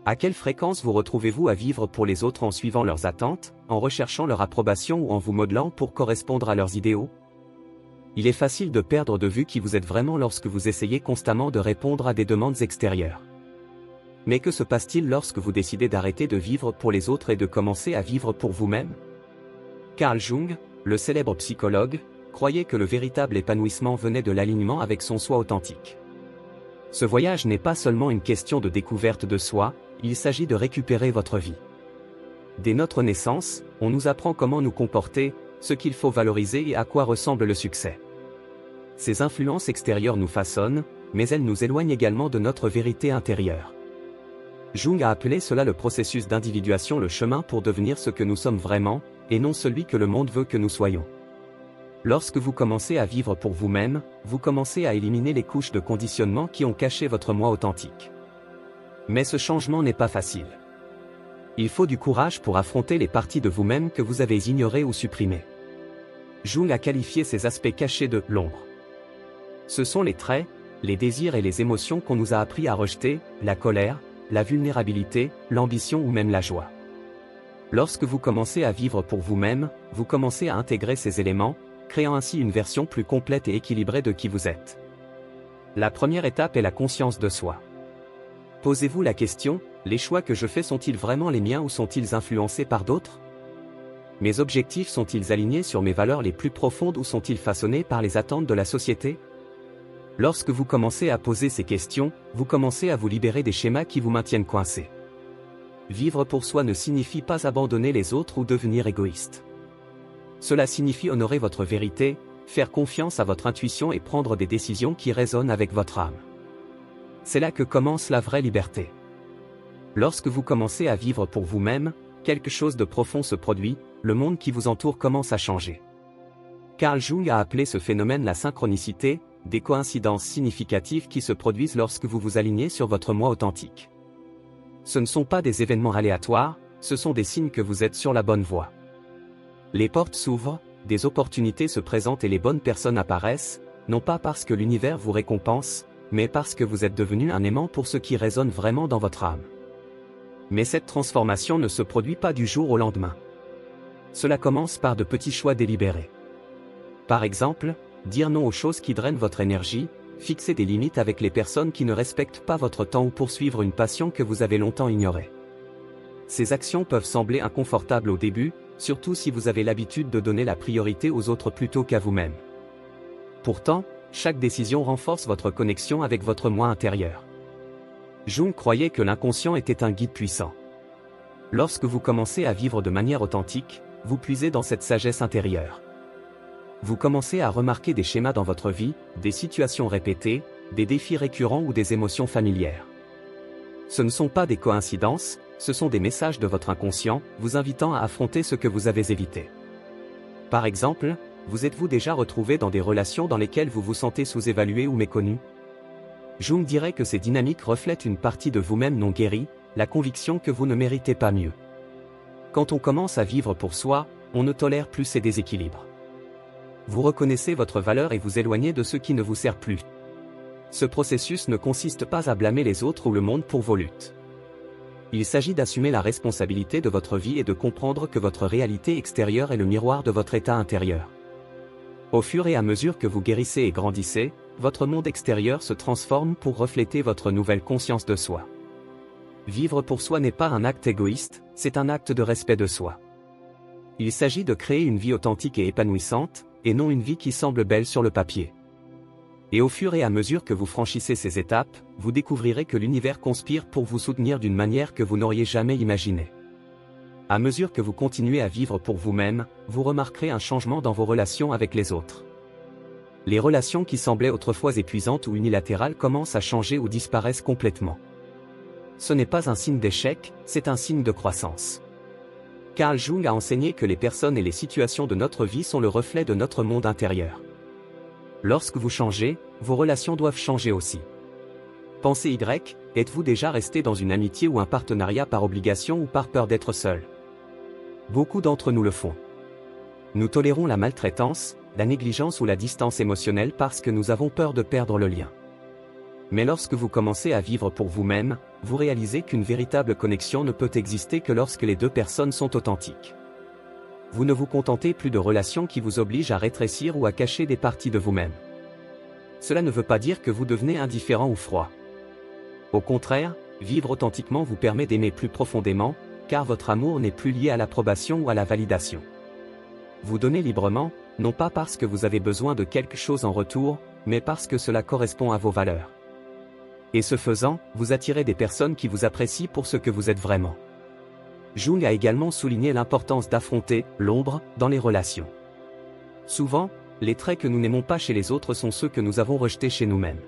À quelle fréquence vous retrouvez-vous à vivre pour les autres en suivant leurs attentes, en recherchant leur approbation ou en vous modelant pour correspondre à leurs idéaux? Il est facile de perdre de vue qui vous êtes vraiment lorsque vous essayez constamment de répondre à des demandes extérieures. Mais que se passe-t-il lorsque vous décidez d'arrêter de vivre pour les autres et de commencer à vivre pour vous-même? Carl Jung, le célèbre psychologue, croyait que le véritable épanouissement venait de l'alignement avec son soi authentique. Ce voyage n'est pas seulement une question de découverte de soi, il s'agit de récupérer votre vie. Dès notre naissance, on nous apprend comment nous comporter, ce qu'il faut valoriser et à quoi ressemble le succès. Ces influences extérieures nous façonnent, mais elles nous éloignent également de notre vérité intérieure. Jung a appelé cela le processus d'individuation, le chemin pour devenir ce que nous sommes vraiment, et non celui que le monde veut que nous soyons. Lorsque vous commencez à vivre pour vous-même, vous commencez à éliminer les couches de conditionnement qui ont caché votre moi authentique. Mais ce changement n'est pas facile. Il faut du courage pour affronter les parties de vous-même que vous avez ignorées ou supprimées. Jung a qualifié ces aspects cachés de « l'ombre ». Ce sont les traits, les désirs et les émotions qu'on nous a appris à rejeter, la colère, la vulnérabilité, l'ambition ou même la joie. Lorsque vous commencez à vivre pour vous-même, vous commencez à intégrer ces éléments, créant ainsi une version plus complète et équilibrée de qui vous êtes. La première étape est la conscience de soi. Posez-vous la question, les choix que je fais sont-ils vraiment les miens ou sont-ils influencés par d'autres? Mes objectifs sont-ils alignés sur mes valeurs les plus profondes ou sont-ils façonnés par les attentes de la société? Lorsque vous commencez à poser ces questions, vous commencez à vous libérer des schémas qui vous maintiennent coincés. Vivre pour soi ne signifie pas abandonner les autres ou devenir égoïste. Cela signifie honorer votre vérité, faire confiance à votre intuition et prendre des décisions qui résonnent avec votre âme. C'est là que commence la vraie liberté. Lorsque vous commencez à vivre pour vous-même, quelque chose de profond se produit, le monde qui vous entoure commence à changer. Carl Jung a appelé ce phénomène la synchronicité, des coïncidences significatives qui se produisent lorsque vous vous alignez sur votre moi authentique. Ce ne sont pas des événements aléatoires, ce sont des signes que vous êtes sur la bonne voie. Les portes s'ouvrent, des opportunités se présentent et les bonnes personnes apparaissent, non pas parce que l'univers vous récompense, mais parce que vous êtes devenu un aimant pour ce qui résonne vraiment dans votre âme. Mais cette transformation ne se produit pas du jour au lendemain. Cela commence par de petits choix délibérés. Par exemple, dire non aux choses qui drainent votre énergie, fixer des limites avec les personnes qui ne respectent pas votre temps ou poursuivre une passion que vous avez longtemps ignorée. Ces actions peuvent sembler inconfortables au début, surtout si vous avez l'habitude de donner la priorité aux autres plutôt qu'à vous-même. Pourtant, chaque décision renforce votre connexion avec votre moi intérieur. Jung croyait que l'inconscient était un guide puissant. Lorsque vous commencez à vivre de manière authentique, vous puisez dans cette sagesse intérieure. Vous commencez à remarquer des schémas dans votre vie, des situations répétées, des défis récurrents ou des émotions familières. Ce ne sont pas des coïncidences, ce sont des messages de votre inconscient, vous invitant à affronter ce que vous avez évité. Par exemple, vous êtes-vous déjà retrouvé dans des relations dans lesquelles vous vous sentez sous-évalué ou méconnu? Jung dirait que ces dynamiques reflètent une partie de vous-même non guérie, la conviction que vous ne méritez pas mieux. Quand on commence à vivre pour soi, on ne tolère plus ces déséquilibres. Vous reconnaissez votre valeur et vous éloignez de ce qui ne vous sert plus. Ce processus ne consiste pas à blâmer les autres ou le monde pour vos luttes. Il s'agit d'assumer la responsabilité de votre vie et de comprendre que votre réalité extérieure est le miroir de votre état intérieur. Au fur et à mesure que vous guérissez et grandissez, votre monde extérieur se transforme pour refléter votre nouvelle conscience de soi. Vivre pour soi n'est pas un acte égoïste, c'est un acte de respect de soi. Il s'agit de créer une vie authentique et épanouissante, et non une vie qui semble belle sur le papier. Et au fur et à mesure que vous franchissez ces étapes, vous découvrirez que l'univers conspire pour vous soutenir d'une manière que vous n'auriez jamais imaginée. À mesure que vous continuez à vivre pour vous-même, vous remarquerez un changement dans vos relations avec les autres. Les relations qui semblaient autrefois épuisantes ou unilatérales commencent à changer ou disparaissent complètement. Ce n'est pas un signe d'échec, c'est un signe de croissance. Carl Jung a enseigné que les personnes et les situations de notre vie sont le reflet de notre monde intérieur. Lorsque vous changez, vos relations doivent changer aussi. Pensez Y, êtes-vous déjà resté dans une amitié ou un partenariat par obligation ou par peur d'être seul? Beaucoup d'entre nous le font. Nous tolérons la maltraitance, la négligence ou la distance émotionnelle parce que nous avons peur de perdre le lien. Mais lorsque vous commencez à vivre pour vous-même, vous réalisez qu'une véritable connexion ne peut exister que lorsque les deux personnes sont authentiques. Vous ne vous contentez plus de relations qui vous obligent à rétrécir ou à cacher des parties de vous-même. Cela ne veut pas dire que vous devenez indifférent ou froid. Au contraire, vivre authentiquement vous permet d'aimer plus profondément, car votre amour n'est plus lié à l'approbation ou à la validation. Vous donnez librement, non pas parce que vous avez besoin de quelque chose en retour, mais parce que cela correspond à vos valeurs. Et ce faisant, vous attirez des personnes qui vous apprécient pour ce que vous êtes vraiment. Jung a également souligné l'importance d'affronter l'ombre dans les relations. Souvent, les traits que nous n'aimons pas chez les autres sont ceux que nous avons rejetés chez nous-mêmes.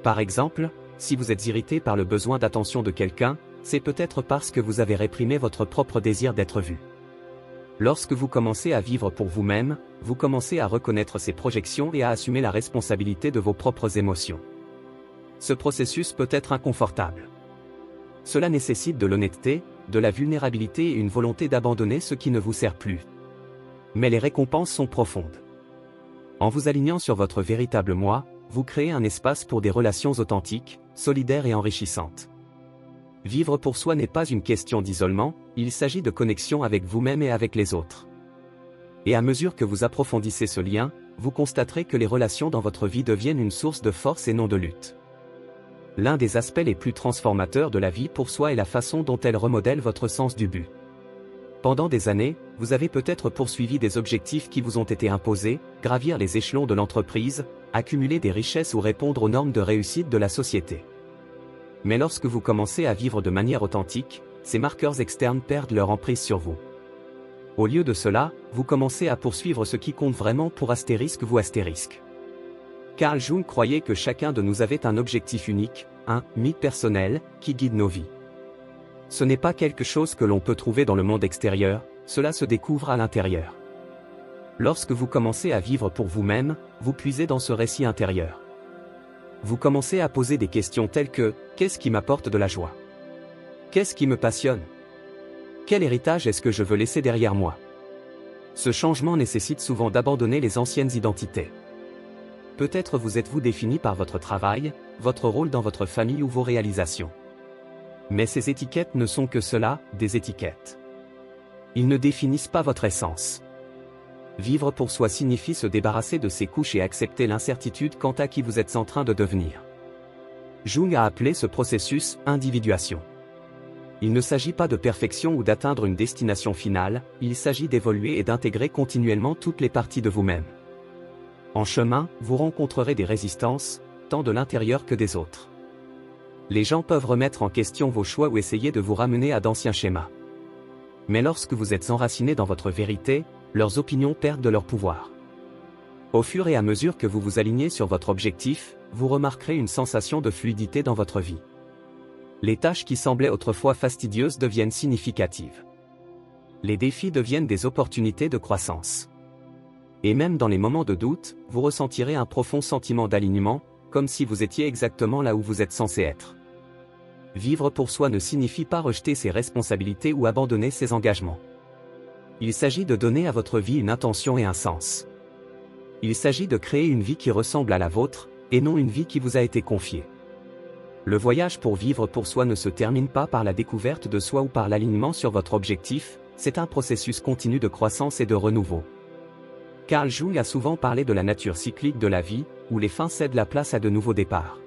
Par exemple, si vous êtes irrité par le besoin d'attention de quelqu'un, c'est peut-être parce que vous avez réprimé votre propre désir d'être vu. Lorsque vous commencez à vivre pour vous-même, vous commencez à reconnaître ces projections et à assumer la responsabilité de vos propres émotions. Ce processus peut être inconfortable. Cela nécessite de l'honnêteté, de la vulnérabilité et une volonté d'abandonner ce qui ne vous sert plus. Mais les récompenses sont profondes. En vous alignant sur votre véritable moi, vous créez un espace pour des relations authentiques, solidaires et enrichissantes. Vivre pour soi n'est pas une question d'isolement, il s'agit de connexion avec vous-même et avec les autres. Et à mesure que vous approfondissez ce lien, vous constaterez que les relations dans votre vie deviennent une source de force et non de lutte. L'un des aspects les plus transformateurs de la vie pour soi est la façon dont elle remodèle votre sens du but. Pendant des années, vous avez peut-être poursuivi des objectifs qui vous ont été imposés, gravir les échelons de l'entreprise, accumuler des richesses ou répondre aux normes de réussite de la société. Mais lorsque vous commencez à vivre de manière authentique, ces marqueurs externes perdent leur emprise sur vous. Au lieu de cela, vous commencez à poursuivre ce qui compte vraiment pour ***. Carl Jung croyait que chacun de nous avait un objectif unique, un mythe personnel, qui guide nos vies. Ce n'est pas quelque chose que l'on peut trouver dans le monde extérieur, cela se découvre à l'intérieur. Lorsque vous commencez à vivre pour vous-même, vous puisez dans ce récit intérieur. Vous commencez à poser des questions telles que « Qu'est-ce qui m'apporte de la joie ? Qu'est-ce qui me passionne ? Quel héritage est-ce que je veux laisser derrière moi ?» Ce changement nécessite souvent d'abandonner les anciennes identités. Peut-être vous êtes-vous défini par votre travail, votre rôle dans votre famille ou vos réalisations. Mais ces étiquettes ne sont que cela, des étiquettes. Ils ne définissent pas votre essence. Vivre pour soi signifie se débarrasser de ces couches et accepter l'incertitude quant à qui vous êtes en train de devenir. Jung a appelé ce processus « individuation ». Il ne s'agit pas de perfection ou d'atteindre une destination finale, il s'agit d'évoluer et d'intégrer continuellement toutes les parties de vous-même. En chemin, vous rencontrerez des résistances, tant de l'intérieur que des autres. Les gens peuvent remettre en question vos choix ou essayer de vous ramener à d'anciens schémas. Mais lorsque vous êtes enraciné dans votre vérité, leurs opinions perdent de leur pouvoir. Au fur et à mesure que vous vous alignez sur votre objectif, vous remarquerez une sensation de fluidité dans votre vie. Les tâches qui semblaient autrefois fastidieuses deviennent significatives. Les défis deviennent des opportunités de croissance. Et même dans les moments de doute, vous ressentirez un profond sentiment d'alignement, comme si vous étiez exactement là où vous êtes censé être. Vivre pour soi ne signifie pas rejeter ses responsabilités ou abandonner ses engagements. Il s'agit de donner à votre vie une intention et un sens. Il s'agit de créer une vie qui ressemble à la vôtre, et non une vie qui vous a été confiée. Le voyage pour vivre pour soi ne se termine pas par la découverte de soi ou par l'alignement sur votre objectif, c'est un processus continu de croissance et de renouveau. Carl Jung a souvent parlé de la nature cyclique de la vie, où les fins cèdent la place à de nouveaux départs.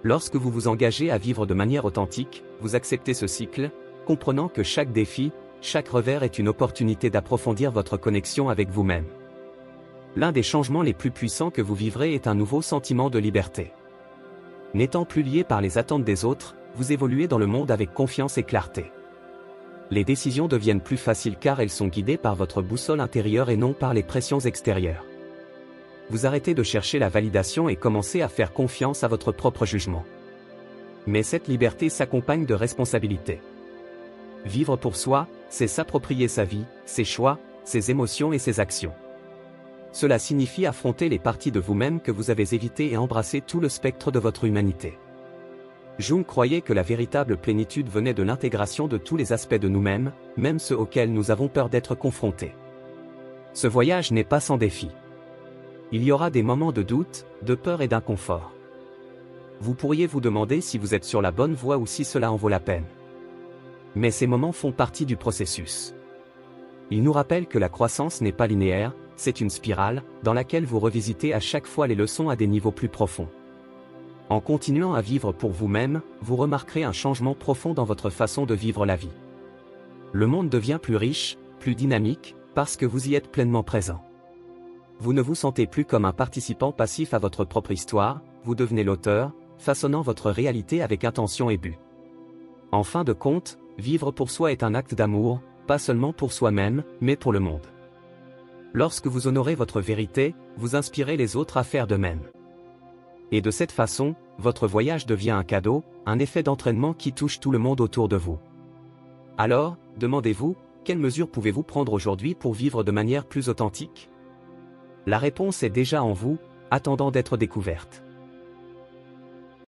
Lorsque vous vous engagez à vivre de manière authentique, vous acceptez ce cycle, comprenant que chaque défi, chaque revers est une opportunité d'approfondir votre connexion avec vous-même. L'un des changements les plus puissants que vous vivrez est un nouveau sentiment de liberté. N'étant plus lié par les attentes des autres, vous évoluez dans le monde avec confiance et clarté. Les décisions deviennent plus faciles car elles sont guidées par votre boussole intérieure et non par les pressions extérieures. Vous arrêtez de chercher la validation et commencez à faire confiance à votre propre jugement. Mais cette liberté s'accompagne de responsabilités. Vivre pour soi, c'est s'approprier sa vie, ses choix, ses émotions et ses actions. Cela signifie affronter les parties de vous-même que vous avez évitées et embrasser tout le spectre de votre humanité. Jung croyait que la véritable plénitude venait de l'intégration de tous les aspects de nous-mêmes, même ceux auxquels nous avons peur d'être confrontés. Ce voyage n'est pas sans défi. Il y aura des moments de doute, de peur et d'inconfort. Vous pourriez vous demander si vous êtes sur la bonne voie ou si cela en vaut la peine. Mais ces moments font partie du processus. Ils nous rappellent que la croissance n'est pas linéaire, c'est une spirale, dans laquelle vous revisitez à chaque fois les leçons à des niveaux plus profonds. En continuant à vivre pour vous-même, vous remarquerez un changement profond dans votre façon de vivre la vie. Le monde devient plus riche, plus dynamique, parce que vous y êtes pleinement présent. Vous ne vous sentez plus comme un participant passif à votre propre histoire, vous devenez l'auteur, façonnant votre réalité avec intention et but. En fin de compte, vivre pour soi est un acte d'amour, pas seulement pour soi-même, mais pour le monde. Lorsque vous honorez votre vérité, vous inspirez les autres à faire de même. Et de cette façon, votre voyage devient un cadeau, un effet d'entraînement qui touche tout le monde autour de vous. Alors, demandez-vous, quelles mesures pouvez-vous prendre aujourd'hui pour vivre de manière plus authentique ? La réponse est déjà en vous, attendant d'être découverte.